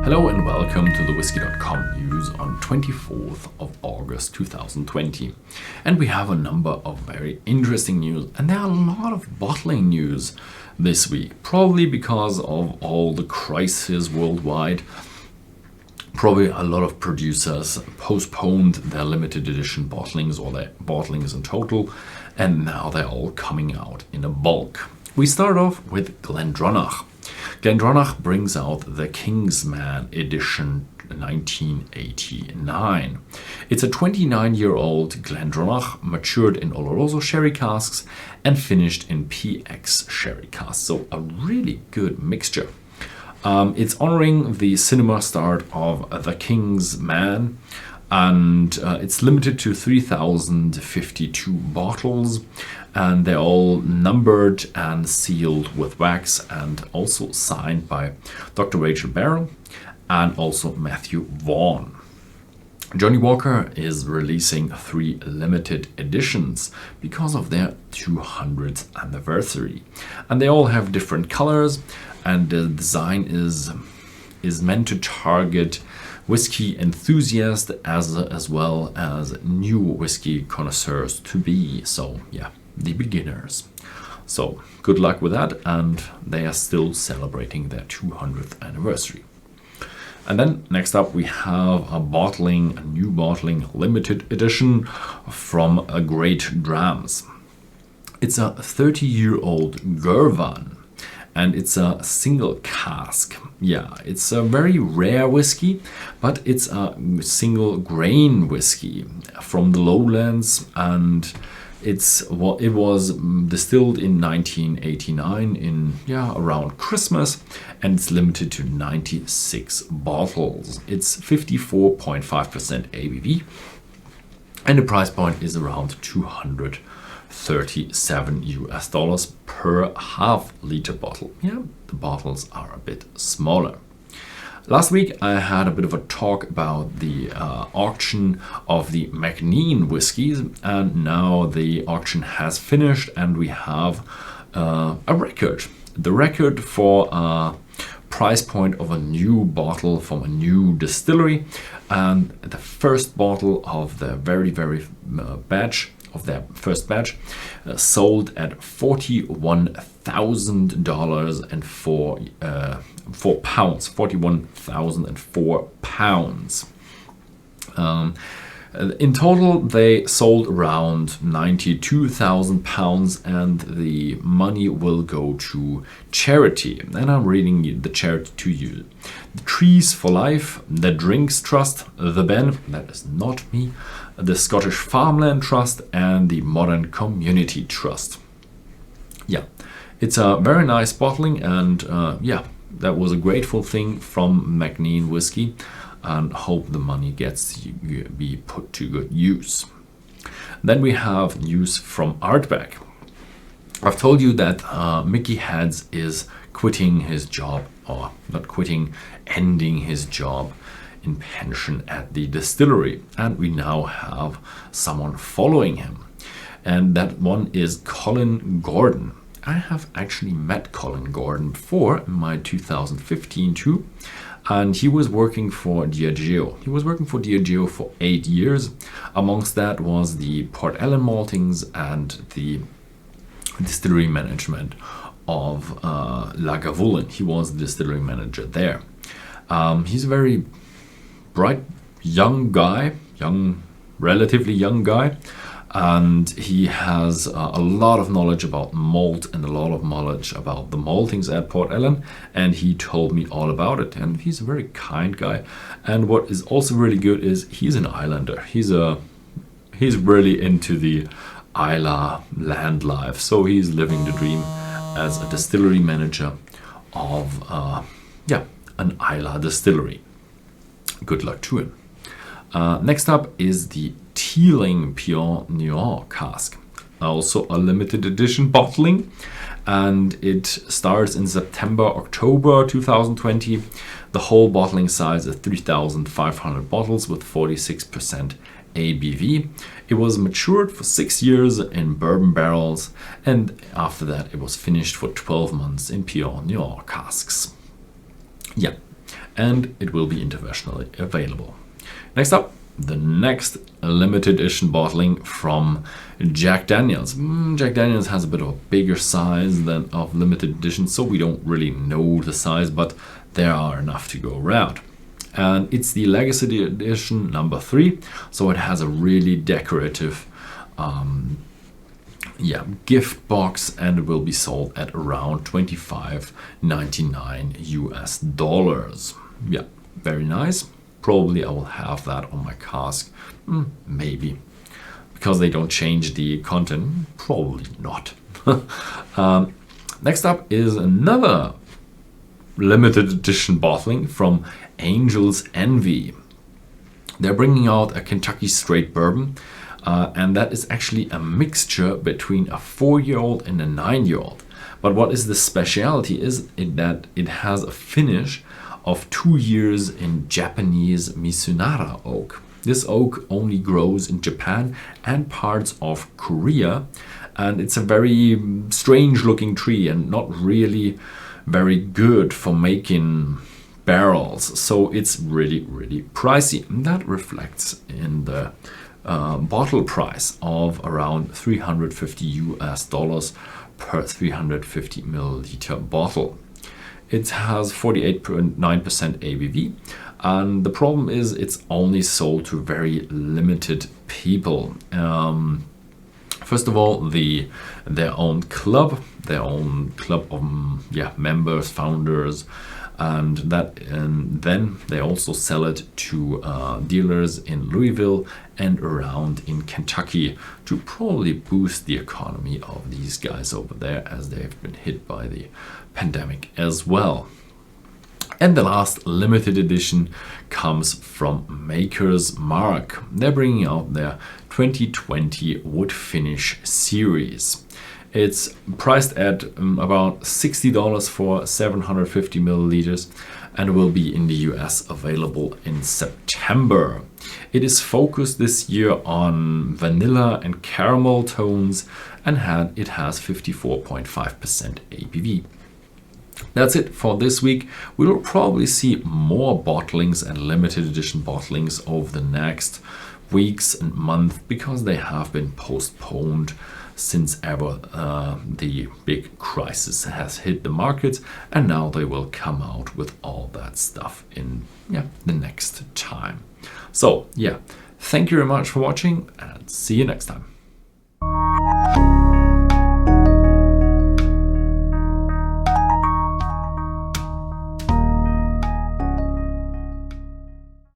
Hello and welcome to the Whisky.com news on 24th of August 2020. And we have a number of very interesting news, and there are a lot of bottling news this week, probably because of all the crisis worldwide. Probably a lot of producers postponed their limited edition bottlings or their bottlings in total, and now they're all coming out in a bulk. We start off with Glendronach. Glendronach brings out the Kingsman edition 1989. It's a 29-year-old Glendronach matured in Oloroso sherry casks and finished in PX sherry casks. So a really good mixture. It's honoring the cinema start of the Kingsman, and it's limited to 3,052 bottles, and they're all numbered and sealed with wax and also signed by Dr. Rachel Barrow and also Matthew Vaughn. Johnnie Walker is releasing 3 limited editions because of their 200th anniversary, and they all have different colors, and the design is meant to target whiskey enthusiasts as well as new whiskey connoisseurs to be. So yeah, the beginners. So good luck with that, and they are still celebrating their 200th anniversary. And then next up we have a new bottling limited edition from a Great Drams. It's a 30-year-old Girvan, and it's a single cask. Yeah, it's a very rare whiskey, but it's a single grain whiskey from the lowlands, and it was distilled in 1989 around Christmas, and it's limited to 96 bottles. It's 54.5% ABV, and the price point is around $237 per half-liter bottle. Yeah, the bottles are a bit smaller. Last week I had a bit of a talk about the auction of the Nc'Nean whiskies, and now the auction has finished, and we have a record. The record for a price point of a new bottle from a new distillery, and the first bottle of the very their first batch sold at $41,000 and 4 pounds, 41,004 pounds. In total, they sold around 92,000 pounds, and the money will go to charity. And I'm reading the charity to you: the Trees for Life, the Drinks Trust, the Ben, that is not me, the Scottish Farmland Trust, and the Modern Community Trust. Yeah, it's a very nice bottling, and that was a grateful thing from Nc'Nean whiskey, and hope the money gets to be put to good use. Then we have news from Ardbeg. I've told you that Mickey Heads is quitting his job, or not quitting, ending his job in pension at the distillery, and we now have someone following him, and that one is Colin Gordon. I have actually met Colin Gordon before in my 2015 too, and he was working for Diageo. He was working for Diageo for 8 years. Amongst that was the Port Ellen maltings and the distillery management of Lagavulin. He was the distillery manager there. He's a very bright young guy, relatively young guy, and he has a lot of knowledge about malt and a lot of knowledge about the maltings at Port Ellen, and he told me all about it. And he's a very kind guy, and what is also really good is he's an islander. He's really into the Isla land life, so he's living the dream as a distillery manager of an Isla distillery. Good luck to him. Next up is the TEELING Pinot Noir cask, also a limited edition bottling, and it starts in October 2020. The whole bottling size is 3,500 bottles with 46% ABV. It was matured for 6 years in bourbon barrels, and after that it was finished for 12 months in Pinot Noir casks. Yeah, and it will be internationally available. Next up, the next limited edition bottling from Jack Daniel's. Jack Daniel's has a bit of a bigger size than of limited edition, so we don't really know the size, but there are enough to go around. And it's the Legacy Edition number 3, so it has a really decorative gift box, and it will be sold at around $25.99 US dollars. Yeah, very nice. Probably I will have that on my cask, maybe, because they don't change the content. Probably not. Next up is another limited edition bottling from Angel's Envy. They're bringing out a Kentucky straight bourbon, and that is actually a mixture between a 4-year-old and a 9-year-old. But what is the specialty is that it has a finish of 2 years in Japanese Mizunara oak. This oak only grows in Japan and parts of Korea, and it's a very strange looking tree and not really very good for making barrels, so it's really pricey, and that reflects in the bottle price of around $350 US dollars per 350 milliliter bottle. It has 48.9% ABV, and the problem is it's only sold to very limited people. First of all, their own club of members, founders, and then they also sell it to dealers in Louisville and around in Kentucky to probably boost the economy of these guys over there, as they've been hit by the pandemic as well. And the last limited edition comes from Maker's Mark. They're bringing out their 2020 wood finish series. It's priced at about $60 for 750 milliliters and will be in the US available in September. It is focused this year on vanilla and caramel tones, and it has 54.5% ABV. That's it for this week. We will probably see more bottlings and limited edition bottlings over the next weeks and months, because they have been postponed since ever the big crisis has hit the market, and now they will come out with all that stuff in the next time. So thank you very much for watching, and see you next time.